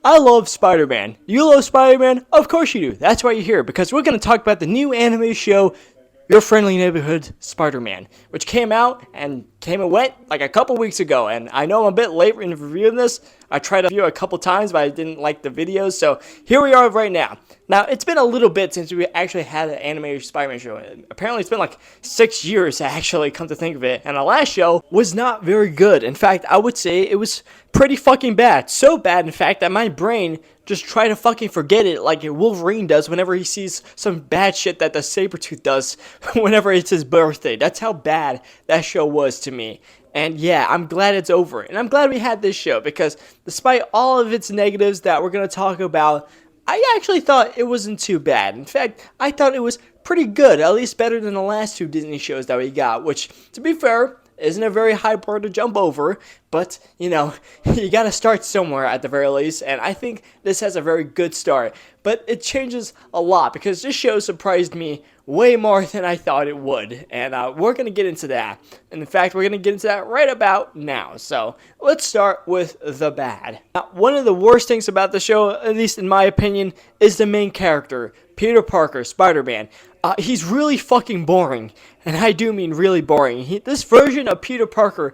I love Spider-Man. You love Spider-Man? Of course you do. That's why you're here, because we're going to talk about the new anime show, Your Friendly Neighborhood Spider-Man, which came out and came and went like a couple weeks ago. And I know I'm a bit late in reviewing this. I tried to review a couple times, but I didn't like the videos. So here we are right now. Now, it's been a little bit since we actually had an animated Spider-Man show. Apparently, it's been like 6 years, actually, come to think of it. And the last show was not very good. In fact, I would say it was pretty fucking bad. So bad, in fact, that my brain just tried to fucking forget it like Wolverine does whenever he sees some bad shit that the Sabretooth does whenever it's his birthday. That's how bad that show was to me. And yeah, I'm glad it's over. And I'm glad we had this show because despite all of its negatives that we're going to talk about, I actually thought it wasn't too bad. In fact, I thought it was pretty good, at least better than the last two Disney shows that we got, which, to be fair, isn't a very high bar to jump over, but, you know, you gotta start somewhere at the very least, and I think this has a very good start. But it changes a lot, because this show surprised me way more than I thought it would, and we're gonna get into that. And in fact, we're gonna get into that right about now, so let's start with the bad. Now, one of the worst things about the show, at least in my opinion, is the main character, Peter Parker, Spider-Man. He's really fucking boring, and I do mean really boring. This version of Peter Parker,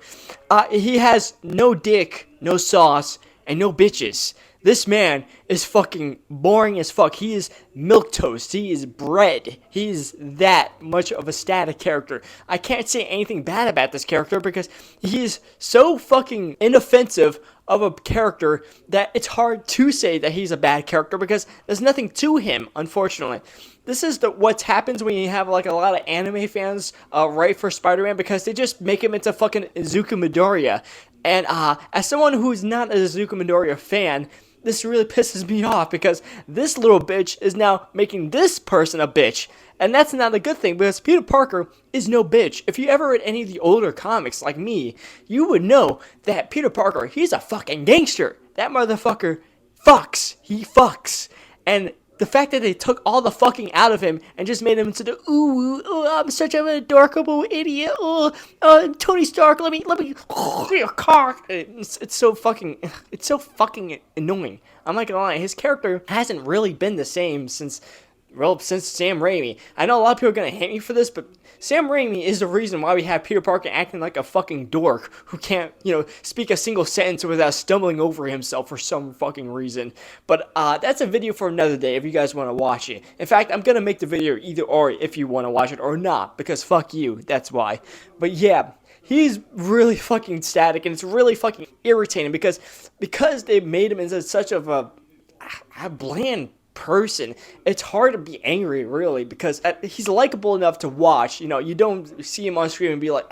he has no dick, no sauce, and no bitches. This man is fucking boring as fuck. He is milquetoast. He is bread. He is that much of a static character. I can't say anything bad about this character because he is so fucking inoffensive of a character that it's hard to say that he's a bad character because there's nothing to him, unfortunately. This is what happens when you have like a lot of anime fans write for Spider-Man because they just make him into fucking Izuku Midoriya. And as someone who's not a Izuku Midoriya fan, this really pisses me off because this little bitch is now making this person a bitch. And that's not a good thing because Peter Parker is no bitch. If you ever read any of the older comics like me, you would know that Peter Parker, he's a fucking gangster. That motherfucker fucks. He fucks. And the fact that they took all the fucking out of him and just made him into the I'm such an adorable idiot. Tony Stark, let me your car. It's so fucking annoying. I'm not gonna lie, his character hasn't really been the same since Sam Raimi. I know a lot of people are gonna hate me for this, but Sam Raimi is the reason why we have Peter Parker acting like a fucking dork who can't, speak a single sentence without stumbling over himself for some fucking reason. But that's a video for another day if you guys want to watch it. In fact, I'm gonna make the video either or if you want to watch it or not, because fuck you, that's why. But yeah, he's really fucking static and it's really fucking irritating because they made him into such of a bland person. It's hard to be angry really because he's likable enough to watch. You don't see him on screen and be like,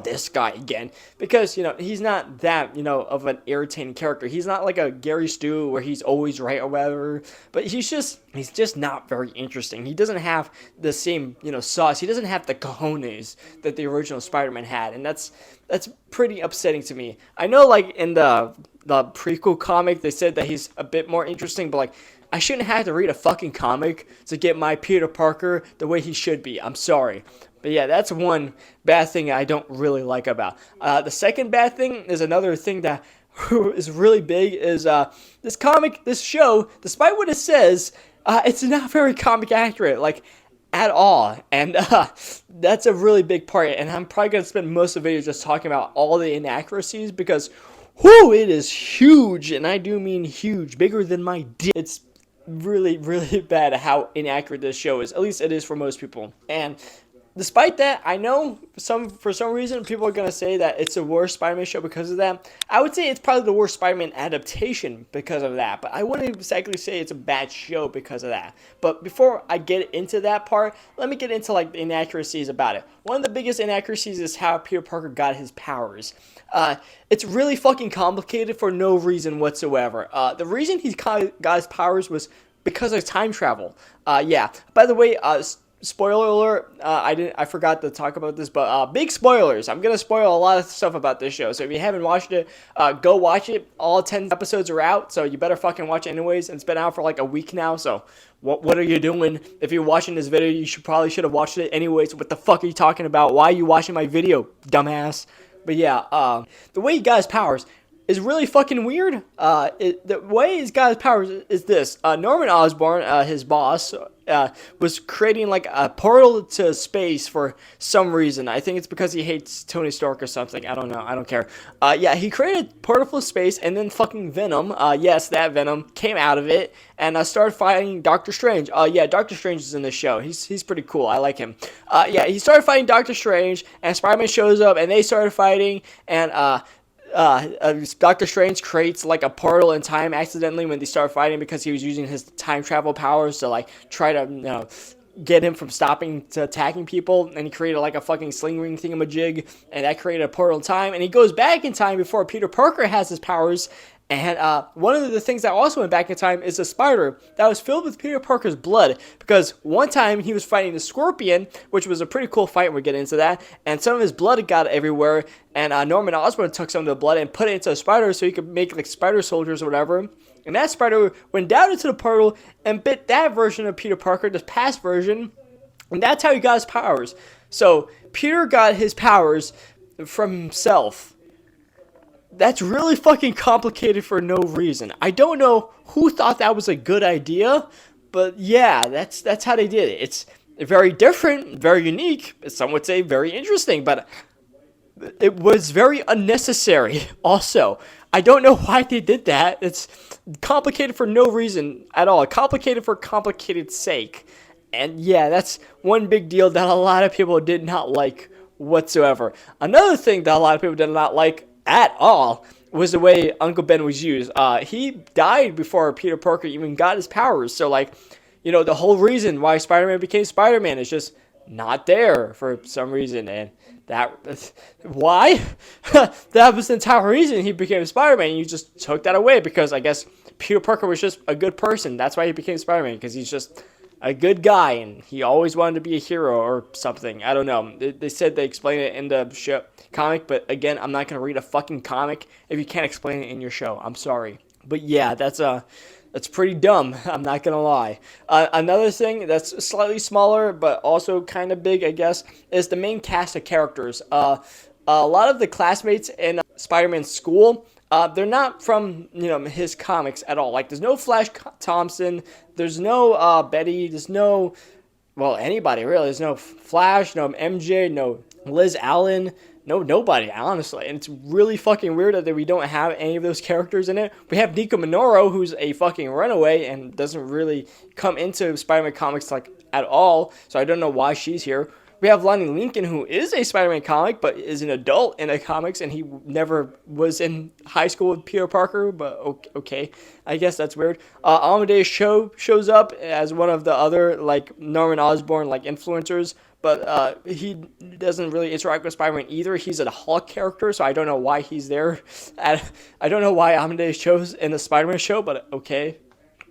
this guy again, because he's not that of an irritating character. He's not like a Gary Stu where he's always right or whatever, but he's just not very interesting. He doesn't have the same sauce. He doesn't have the cojones that the original Spider-Man had, and that's pretty upsetting to me. I know like in the prequel comic they said that he's a bit more interesting, but like I shouldn't have to read a fucking comic to get my Peter Parker the way he should be. I'm sorry. But yeah, that's one bad thing I don't really like about. The second bad thing is another thing that is really big is this show, despite what it says, it's not very comic accurate, like at all. And that's a really big part. And I'm probably going to spend most of the video just talking about all the inaccuracies because it is huge. And I do mean huge, bigger than my dick. It's really, really bad how inaccurate this show is. At least it is for most people. And despite that, I know for some reason people are going to say that it's the worst Spider-Man show because of that. I would say it's probably the worst Spider-Man adaptation because of that. But I wouldn't exactly say it's a bad show because of that. But before I get into that part, let me get into like the inaccuracies about it. One of the biggest inaccuracies is how Peter Parker got his powers. It's really fucking complicated for no reason whatsoever. The reason he got his powers was because of time travel. Yeah. By the way, spoiler alert, I forgot to talk about this, but big spoilers. I'm gonna spoil a lot of stuff about this show, so if you haven't watched it, go watch it. All 10 episodes are out, so you better fucking watch it anyways. And it's been out for like a week now, so what are you doing? If you're watching this video, you probably should have watched it anyways. What the fuck are you talking about? Why are you watching my video, dumbass? But yeah, the way he got his powers is really fucking weird. The way he's got his powers is this. Norman Osborn, his boss, was creating like a portal to space for some reason. I think it's because he hates Tony Stark or something. I don't know. I don't care. Yeah, he created a portal to space, and then fucking Venom, yes, that Venom, came out of it and started fighting Doctor Strange. Yeah, Doctor Strange is in this show. He's pretty cool. I like him. Yeah, he started fighting Doctor Strange, and Spider-Man shows up, and they started fighting, and Doctor Strange creates like a portal in time accidentally when they start fighting because he was using his time travel powers to like try to get him from stopping to attacking people, and he created like a fucking sling ring thingamajig, and that created a portal in time, and he goes back in time before Peter Parker has his powers. And one of the things that also went back in time is a spider that was filled with Peter Parker's blood, because one time he was fighting the Scorpion, which was a pretty cool fight. We'll get into that. And some of his blood got everywhere, and Norman Osborn took some of the blood and put it into a spider so he could make like spider soldiers or whatever. And that spider went down into the portal and bit that version of Peter Parker, the past version, and that's how he got his powers. So Peter got his powers from himself. That's really fucking complicated for no reason. I don't know who thought that was a good idea, but yeah, that's how they did it. It's very different, very unique. Some would say very interesting, but it was very unnecessary also. I don't know why they did that. It's complicated for no reason at all. Complicated for complicated sake. And yeah, that's one big deal that a lot of people did not like whatsoever. Another thing that a lot of people did not like at all was the way Uncle Ben was used. He died before Peter Parker even got his powers. So, like, the whole reason why Spider-Man became Spider-Man is just not there for some reason. And why? That was the entire reason he became Spider-Man. You just took that away because I guess Peter Parker was just a good person. That's why he became Spider-Man, because he's just a good guy, and he always wanted to be a hero or something. I don't know. They said they explained it in the show comic, but again, I'm not going to read a fucking comic if you can't explain it in your show. I'm sorry. But yeah, that's pretty dumb. I'm not going to lie. Another thing that's slightly smaller, but also kind of big, I guess, is the main cast of characters. A lot of the classmates in Spider-Man's school, they're not from, his comics at all. Like, there's no Flash Thompson, there's no Betty, there's no, well, anybody really. There's no Flash, no MJ, no Liz Allen, nobody, honestly. And it's really fucking weird that we don't have any of those characters in it. We have Nico Minoru, who's a fucking runaway and doesn't really come into Spider-Man comics, like, at all. So I don't know why she's here. We have Lonnie Lincoln, who is a Spider-Man comic, but is an adult in the comics, and he never was in high school with Peter Parker, but okay. I guess that's weird. Amadeus Cho shows up as one of the other, like, Norman Osborn, like, influencers, but he doesn't really interact with Spider-Man either. He's a Hulk character, so I don't know why he's there. I don't know why Amadeus Cho's in the Spider-Man show, but okay.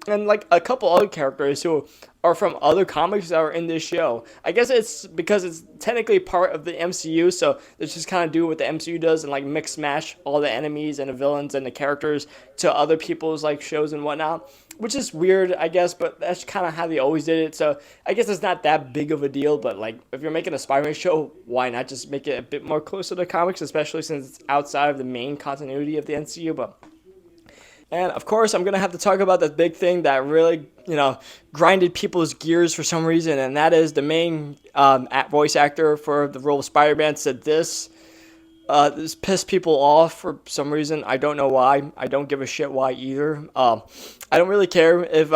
And, like, a couple other characters who are from other comics that are in this show. I guess it's because it's technically part of the MCU, so they just kind of do what the MCU does and, like, mix mash all the enemies and the villains and the characters to other people's, like, shows and whatnot, which is weird, I guess, but that's kind of how they always did it. So I guess it's not that big of a deal, but, like, if you're making a Spider-Man show, why not just make it a bit more closer to the comics, especially since it's outside of the main continuity of the MCU. But and, of course, I'm going to have to talk about the big thing that really, grinded people's gears for some reason, and that is the main voice actor for the role of Spider-Man said this. This pissed people off for some reason. I don't know why. I don't give a shit why either. I don't really care if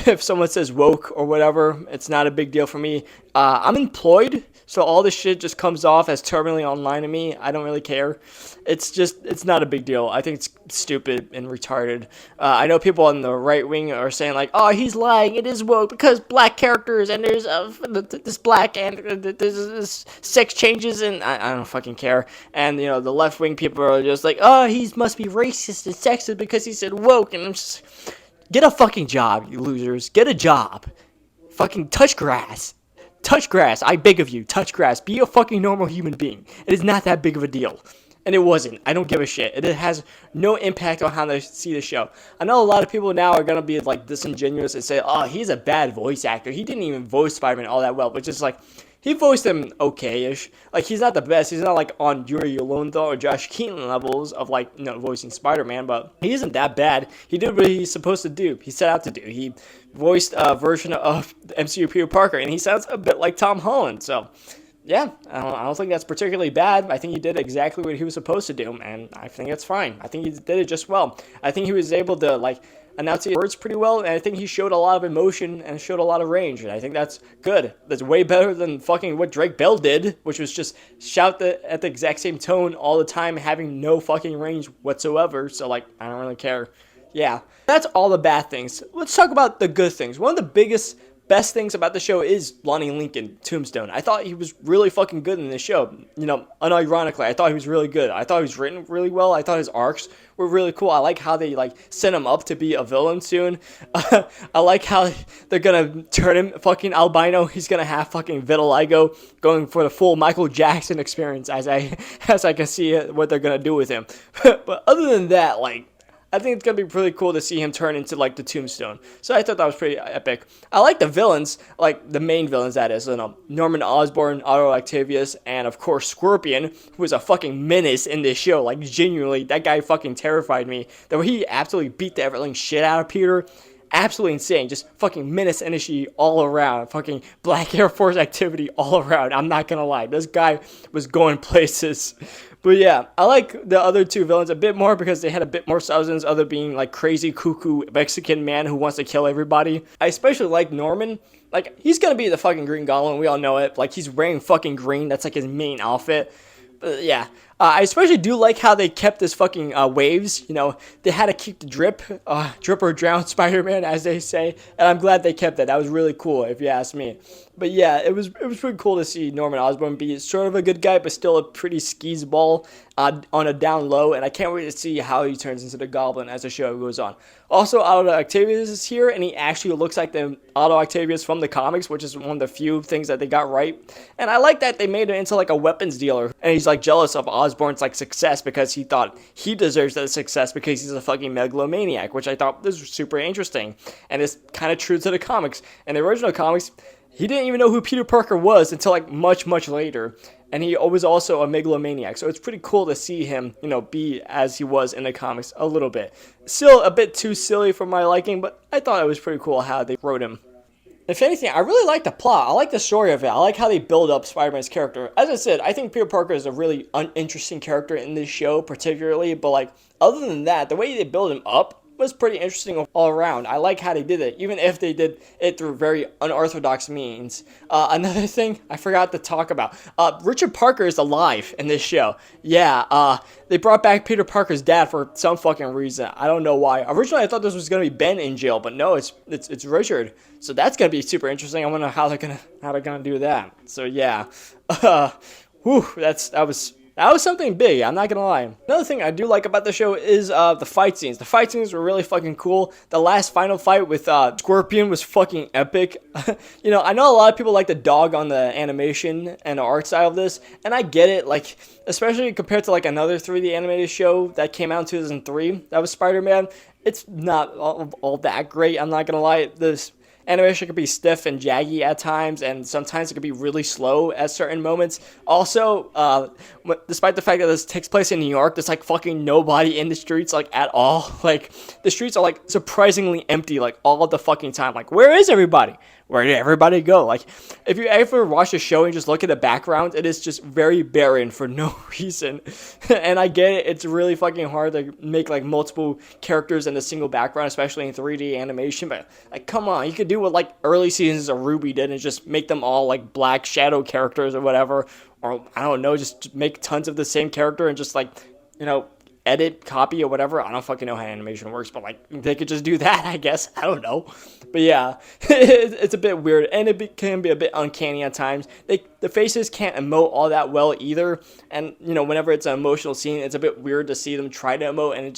if someone says woke or whatever. It's not a big deal for me. I'm employed, so all this shit just comes off as terminally online to me. I don't really care. It's not a big deal. I think it's stupid and retarded. I know people on the right wing are saying like, oh, he's lying. It is woke because black characters and there's this black and there's this sex changes, and I don't fucking care. And, the left-wing people are just like, oh, he must be racist and sexist because he said woke. And I'm just, get a fucking job, you losers. Get a job. Fucking touch grass. Touch grass. I beg of you, touch grass. Be a fucking normal human being. It is not that big of a deal. And it wasn't. I don't give a shit. It has no impact on how they see the show. I know a lot of people now are going to be, like, disingenuous and say, oh, he's a bad voice actor. He didn't even voice Spider-Man all that well. But just, like, he voiced him okay-ish. Like, he's not the best. He's not like on Yuri Lowenthal or Josh Keaton levels of like, voicing Spider-Man, but he isn't that bad. He did what he's supposed to do. He set out to do. He voiced a version of the MCU Peter Parker, and he sounds a bit like Tom Holland. So, yeah, I don't think that's particularly bad. I think he did exactly what he was supposed to do, and I think it's fine. I think he did it just well. I think he was able to, like, announce his words pretty well, and I think he showed a lot of emotion and showed a lot of range, and I think that's good. That's way better than fucking what Drake Bell did, which was just shout at the exact same tone all the time, having no fucking range whatsoever. So, like, I don't really care. Yeah, that's all the bad things. Let's talk about the good things. One of the best things about the show is Lonnie Lincoln, Tombstone. I thought he was really fucking good in this show. Unironically, I thought he was really good. I thought he was written really well. I thought his arcs were really cool. I like how they set him up to be a villain soon. I like how they're gonna turn him fucking albino. He's gonna have fucking vitiligo, going for the full Michael Jackson experience as I can see what they're gonna do with him. But other than that, I think it's going to be really cool to see him turn into, the Tombstone. So I thought that was pretty epic. I like the villains, the main villains, that is. Norman Osborn, Otto Octavius, and, of course, Scorpion, who was a fucking menace in this show. Genuinely, that guy fucking terrified me. The way he absolutely beat the everything shit out of Peter, absolutely insane. Just fucking menace energy all around. Fucking Black Air Force activity all around. I'm not going to lie. This guy was going places. But yeah, I like the other two villains a bit more because they had a bit more substance, other being crazy cuckoo Mexican man who wants to kill everybody. I especially like Norman. He's gonna be the fucking Green Goblin, we all know it. He's wearing fucking green, that's his main outfit. But yeah, I especially do like how they kept this fucking waves. They had to keep the drip or drown Spider-Man, as they say, and I'm glad they kept that. That was really cool, if you ask me. But yeah, it was pretty cool to see Norman Osborn be sort of a good guy, but still a pretty skis ball on a down low, and I can't wait to see how he turns into the Goblin as the show goes on. Also, Otto Octavius is here, and he actually looks like the Otto Octavius from the comics, which is one of the few things that they got right. And I like that they made him into a weapons dealer, and he's jealous of Osborn's success because he thought he deserves that success because he's a fucking megalomaniac, which I thought was super interesting, and it's kind of true to the comics. In the original comics, he didn't even know who Peter Parker was until much, much later. And he was also a megalomaniac. So it's pretty cool to see him, be as he was in the comics a little bit. Still a bit too silly for my liking, but I thought it was pretty cool how they wrote him. If anything, I really like the plot. I like the story of it. I like how they build up Spider-Man's character. As I said, I think Peter Parker is a really uninteresting character in this show, particularly. But other than that, the way they build him up was pretty interesting all around. I like how they did it, even if they did it through very unorthodox means. Another thing I forgot to talk about, Richard Parker is alive in this show. Yeah, they brought back Peter Parker's dad for some fucking reason. I don't know why. Originally, I thought this was gonna be Ben in jail, but no, it's Richard. So that's gonna be super interesting. I wonder how they're gonna do that. So yeah, that was something big, I'm not gonna lie. Another thing I do like about the show is the fight scenes. The fight scenes were really fucking cool. The last final fight with Scorpion was fucking epic. I know a lot of people like the dog on the animation and the art style of this, and I get it, especially compared to another 3D animated show that came out in 2003, that was Spider-Man. It's not all that great, I'm not gonna lie. This animation could be stiff and jaggy at times, and sometimes it could be really slow at certain moments. Also, despite the fact that this takes place in New York, there's fucking nobody in the streets at all. The streets are surprisingly empty all the fucking time. Where is everybody? Where did everybody go? If you ever watch the show and just look at the background, it is just very barren for no reason. And I get it, it's really fucking hard to make multiple characters in a single background, especially in 3D animation, but come on, you could do what early seasons of RWBY did and just make them all black shadow characters or whatever, or I don't know, just make tons of the same character and just edit, copy, or whatever. I don't fucking know how animation works, but they could just do that, I guess. I don't know. But yeah, it's a bit weird, and can be a bit uncanny at times. The faces can't emote all that well either, and whenever it's an emotional scene, it's a bit weird to see them try to emote, and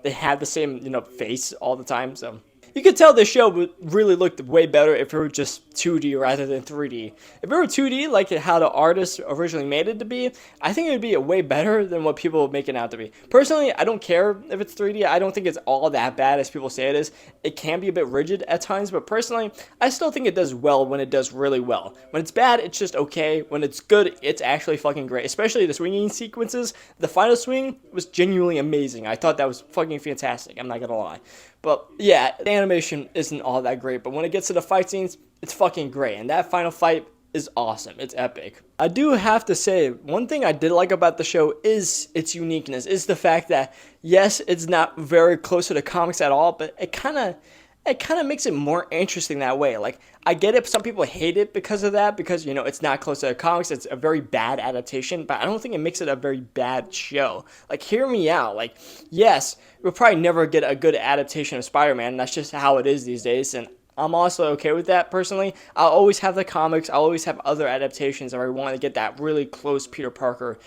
they have the same face all the time. So You could tell the show would really looked way better if it were just 2D rather than 3D. If it were 2D, like how the artist originally made it to be, I think it would be way better than what people make it out to be. Personally, I don't care if it's 3D. I don't think it's all that bad as people say it is. It can be a bit rigid at times, but personally, I still think it does well when it does really well. When it's bad, it's just okay. When it's good, it's actually fucking great. Especially the swinging sequences. The final swing was genuinely amazing. I thought that was fucking fantastic. I'm not gonna lie. But yeah, the animation isn't all that great. But when it gets to the fight scenes, it's fucking great. And that final fight is awesome. It's epic. I do have to say, one thing I did like about the show is its uniqueness. Is the fact that, yes, it's not very close to the comics at all, but it kind of makes it more interesting that way. Like, I get it, some people hate it because of that, because, you know, it's not close to the comics, it's a very bad adaptation, but I don't think it makes it a very bad show. Like, hear me out. Like, yes, we'll probably never get a good adaptation of Spider-Man, that's just how it is these days, and I'm also okay with that, personally. I'll always have the comics, I'll always have other adaptations where I want to get that really close Peter Parker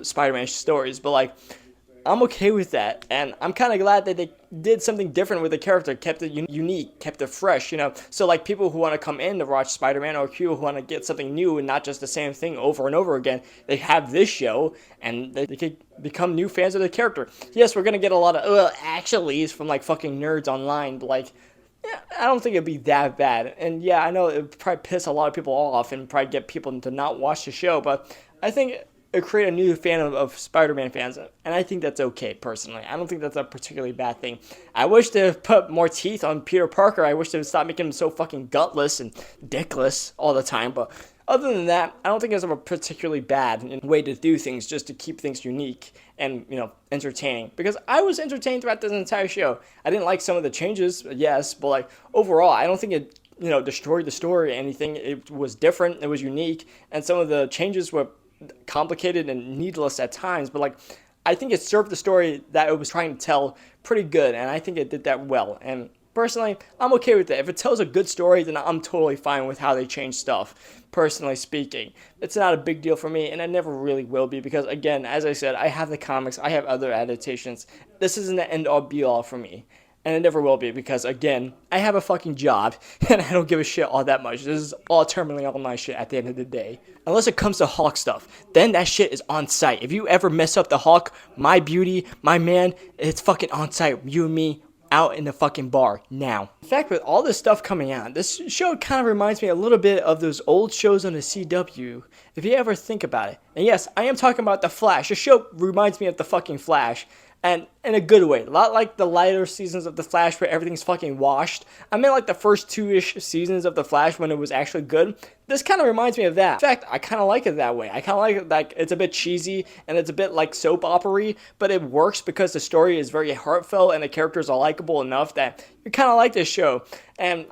Spider-Man stories, but, like, I'm okay with that, and I'm kind of glad that they did something different with the character, kept it unique, kept it fresh, you know. So, like, people who want to come in to watch Spider-Man, or people who want to get something new and not just the same thing over and over again, they have this show, and they could become new fans of the character. Yes, we're gonna get a lot of actuallys from, like, fucking nerds online, but, like, yeah, I don't think it'd be that bad. And yeah, I know it would probably piss a lot of people off and probably get people to not watch the show, but I think it create a new fan of Spider-Man fans, and I think that's okay, personally. I don't think that's a particularly bad thing. I wish they put more teeth on Peter Parker. I wish they would stop making him so fucking gutless and dickless all the time, but other than that, I don't think it's a particularly bad way to do things, just to keep things unique and, you know, entertaining. Because I was entertained throughout this entire show. I didn't like some of the changes, yes, but, like, overall, I don't think it, you know, destroyed the story or anything. It was different, it was unique, and some of the changes were complicated and needless at times, but, like, I think it served the story that it was trying to tell pretty good, and I think it did that well. And personally, I'm okay with it. If it tells a good story, then I'm totally fine with how they change stuff, personally speaking. It's not a big deal for me, and it never really will be, because, again, as I said, I have the comics, I have other adaptations. This isn't the end-all be-all for me. And it never will be, because, again, I have a fucking job, and I don't give a shit all that much. This is all terminally all my shit at the end of the day. Unless it comes to Hulk stuff, then that shit is on site. If you ever mess up the Hulk, my beauty, my man, it's fucking on site. You and me, out in the fucking bar, now. In fact, with all this stuff coming out, this show kind of reminds me a little bit of those old shows on the CW, if you ever think about it. And yes, I am talking about The Flash. The show reminds me of the fucking Flash. And in a good way. A lot like the lighter seasons of The Flash where everything's fucking washed. I mean, like the first 2-ish seasons of The Flash when it was actually good. This kind of reminds me of that. In fact, I kind of like it that way. I kind of like it, like, it's a bit cheesy and it's a bit like soap opera-y, but it works because the story is very heartfelt and the characters are likable enough that you kind of like this show. And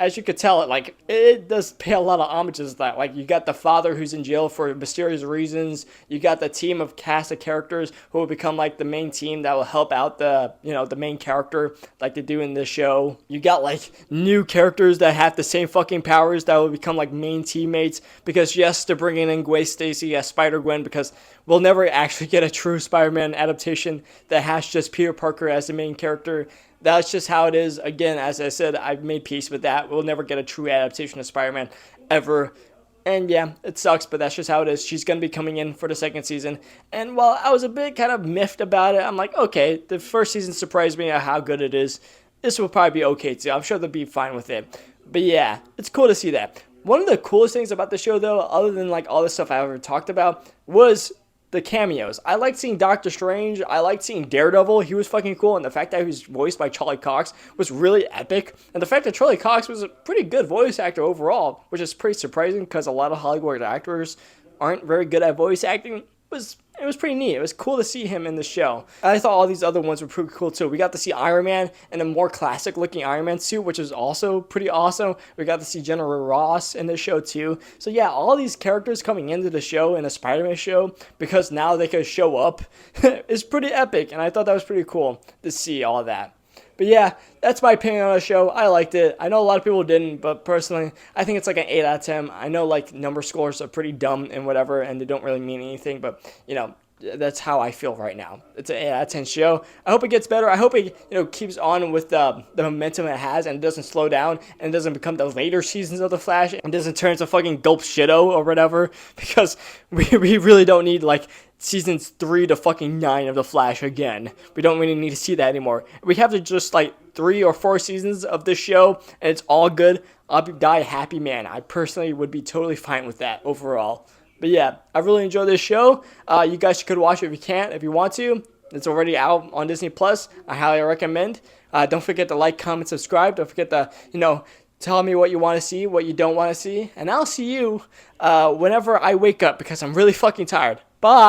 as you could tell, it does pay a lot of homages to that. Like, you got the father who's in jail for mysterious reasons. You got the team of cast of characters who will become, like, the main team that will help out the, you know, the main character like they do in this show. You got, like, new characters that have the same fucking powers that will become, like, main teammates. Because, yes, they're bringing in Gwen Stacy as Spider-Gwen, because we'll never actually get a true Spider-Man adaptation that has just Peter Parker as the main character. That's just how it is. Again, as I said, I've made peace with that. We'll never get a true adaptation of Spider-Man ever. And yeah, it sucks, but that's just how it is. She's going to be coming in for the second season. And while I was a bit kind of miffed about it, I'm like, okay, the first season surprised me at how good it is. This will probably be okay too. I'm sure they'll be fine with it. But yeah, it's cool to see that. One of the coolest things about the show, though, other than like all the stuff I ever talked about, was the cameos. I liked seeing Doctor Strange. I liked seeing Daredevil. He was fucking cool. And the fact that he was voiced by Charlie Cox was really epic. And the fact that Charlie Cox was a pretty good voice actor overall, which is pretty surprising because a lot of Hollywood actors aren't very good at voice acting, it was pretty neat. It was cool to see him in the show. I thought all these other ones were pretty cool too. We got to see Iron Man in a more classic looking Iron Man suit, which is also pretty awesome. We got to see General Ross in the show too. So yeah, all these characters coming into the show in a Spider-Man show, because now they can show up, is pretty epic. And I thought that was pretty cool to see all that. But yeah, that's my opinion on the show. I liked it. I know a lot of people didn't, but personally, I think it's like an 8 out of 10. I know like number scores are pretty dumb and whatever, and they don't really mean anything, but you know, that's how I feel right now. It's an 8 out of 10 show. I hope it gets better. I hope it keeps on with the momentum it has and doesn't slow down and doesn't become the later seasons of The Flash and doesn't turn into fucking gulp shitto or whatever, because we really don't need like seasons 3 to fucking 9 of The Flash again. We don't really need to see that anymore. We have to just like 3 or 4 seasons of this show and it's all good. I'll die a happy man. I personally would be totally fine with that overall. But yeah, I really enjoy this show. You guys could watch it if you can, if you want to. It's already out on Disney Plus. I highly recommend. Don't forget to like, comment, subscribe. Don't forget to, tell me what you want to see, what you don't want to see. And I'll see you whenever I wake up because I'm really fucking tired. Bye.